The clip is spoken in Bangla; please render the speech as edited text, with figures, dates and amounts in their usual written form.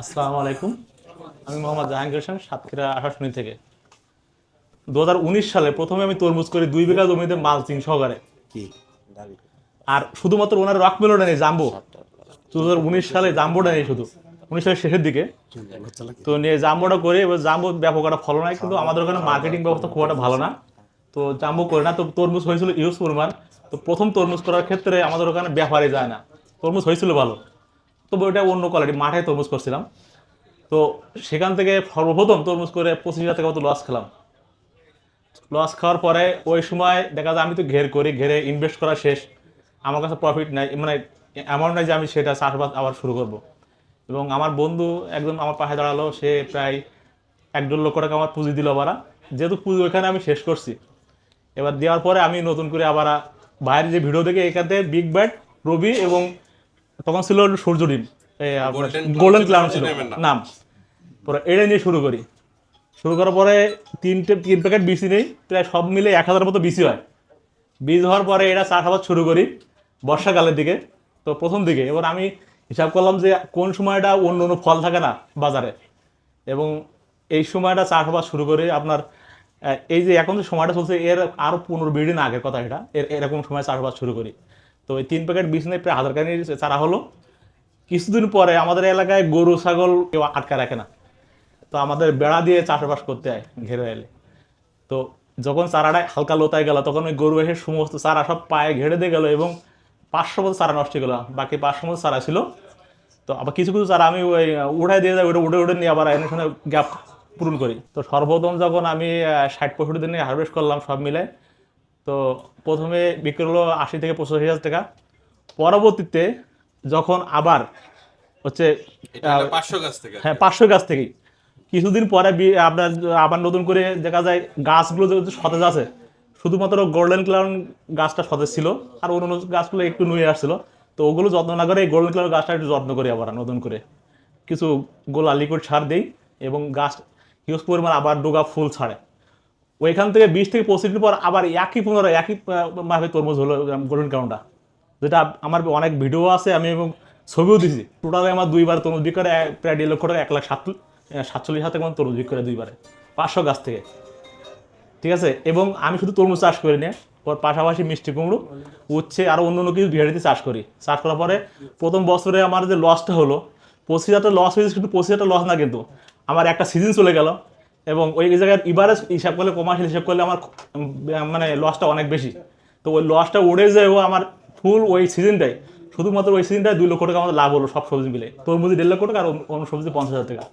আসসালামু আলাইকুম। আমি মোহাম্মদ জাহাঙ্গীর হোসেন, সাতক্ষীরা আশাশুনি থেকে। 2019 সালে প্রথমে আমি তরমুজ করি 2 বিঘা জমিতে মালচিং সহকারে। কি দাবি আর শুধুমাত্র ওনার রক মেলোডা নেই, জাম্বো। 2019 সালে জাম্বোটা নেই, শুধু 19 সালের শেষের দিকে তো নিয়ে জাম্বোটা করে। এবার জাম্বো ব্যাপক একটা ফলন হয়, কিন্তু আমাদের ওখানে মার্কেটিং ব্যবস্থা খুব একটা ভালো না, তো জাম্বো করে না। তো তরমুজ হয়েছিল ইউজ পরিমাণ। তো প্রথম তরমুজ করার ক্ষেত্রে আমাদের ওখানে ব্যাপারে যায় না, তরমুজ হয়েছিল ভালো, তবে ওইটা অন্য কোয়ালিটি, মাঠে তরমুজ করছিলাম। তো সেখান থেকে সর্বপ্রথম তরমুজ করে 25,000 টাকা মতো লস খেলাম। লস খাওয়ার পরে ওই সময় দেখা যায় আমি তো ঘের করি, ঘেরে ইনভেস্ট করা শেষ, আমার কাছে প্রফিট নাই, মানে অ্যামাউন্ট নাই যে আমি সেটা চাষবাস আবার শুরু করব। এবং আমার বন্ধু একদম আমার পাশে দাঁড়ালো, সে প্রায় 1-1.5 লক্ষ টাকা আমার পুঁজি দিল আবার। যেহেতু পুঁজি ওইখানে আমি শেষ করছি, এবার দেওয়ার পরে আমি নতুন করে আবার বাইরে যে ভিডিও দেখে এখান থেকে বিগ ব্যাট, রবি এবং তখন ছিল সূর্য ডিম, গোল্ডেন ক্লাউন ছিল নাম, পরে এটা নিয়ে শুরু করি। শুরু করার পরে 3 প্যাকেট বিসি নেই, প্রায় সব মিলে 1,000 মতো বিসি হয়। বীজ হওয়ার পরে এটা চাষাবাদ শুরু করি বর্ষাকালের দিকে। তো প্রথম দিকে এবার আমি হিসাব করলাম যে কোন সময়টা অন্য অন্য ফল থাকে না বাজারে, এবং এই সময়টা চাষাবাদ শুরু করি আপনার এই যে এখন যে সময়টা চলছে এর আরও 15-20 দিন আগের কথা, এটা এরকম সময় চাষাবাদ শুরু করি। তো এই 3 প্যাকেট বীজ নিয়ে প্রায় 1,000 কানি চারা হলো। কিছুদিন পরে আমাদের এলাকায় গরু ছাগল কেউ আটকা রাখে না, তো আমাদের বেড়া দিয়ে চাষবাস করতে হয় ঘেরে এলে। তো যখন চারাটা হালকা লোতায় গেল, তখন ওই গরু এসে সমস্ত চারা সব পায়ে ঘেড়ে দিয়ে গেল, এবং 500 মতো চারা নষ্ট হয়ে গেল, বাকি 500 মতো চারা ছিল। তো আবার কিছু কিছু চারা আমি ওই উঠাই দিয়ে যাই, ওটা উঠে উঠে নিয়ে আবার এনে শুনে গ্যাপ পূরণ করি। তো সর্বপ্রথম যখন আমি 60-65 দিনে হারভেস্ট করলাম সব মিলে, তো প্রথমে বিক্রি হলো 80 থেকে 85 হাজার টাকা। পরবর্তীতে যখন আবার হচ্ছে হ্যাঁ 500 গাছ থেকেই কিছুদিন পরে আপনার আবার নতুন করে দেখা যায় গাছগুলো যেহেতু সতেজ আছে, শুধুমাত্র গোল্ডেন ক্লাউন গাছটা সতেজ ছিল, আর অন্য গাছগুলো একটু নুয়ে আসছিল। তো ওগুলো যত্ন না করে এই গোল্ডেন ক্লাউন গাছটা একটু যত্ন করি আবার নতুন করে, কিছু গোলা লিকুইড সার দিই, এবং গাছ হিউজ পরিমাণ আবার ডোগা ফুল ছাড়ে। ওইখান থেকে 20 থেকে 25 দিন পর আবার একই পুনরায় একই ভাবে তরমুজ হলো গোল্ডেন ক্লাউনটা, যেটা আমার অনেক ভিডিও আছে, আমি এবং ছবিও দিছি। টোটালে আমার 2বার তরমুজ বিক্রি করে প্রায় 1.5 লক্ষ টাকা, 1,47,000 টাকা তরমুজ বিক্রি করে 2বারে 500 গাছ থেকে। ঠিক আছে, এবং আমি শুধু তরমুজ চাষ করি না, ওর পাশাপাশি মিষ্টি কুমড়ো, উচ্ছে, আরও অন্য অন্য কিছু ভ্যারাইটি চাষ করি। চাষ করার পরে প্রথম বছরে আমার যে লসটা হলো, 25,000 লস হয়েছে, কিন্তু 25,000 লস না, কিন্তু আমার একটা সিজন চলে গেল, এবং ওই জায়গায় এবারে হিসাব করলে, কমার্শিয়াল হিসাব করলে আমার মানে লসটা অনেক বেশি। তো ওই লসটা উড়ে যায়, ও আমার ফুল ওই সিজনটাই, শুধুমাত্র ওই সিজনটায় 2 লক্ষ টাকা আমাদের লাভ হলো সব সবজি মিলে। তরমুজি 1.5 লক্ষ টাকা, আর অন্য সবজি 50,000 টাকা।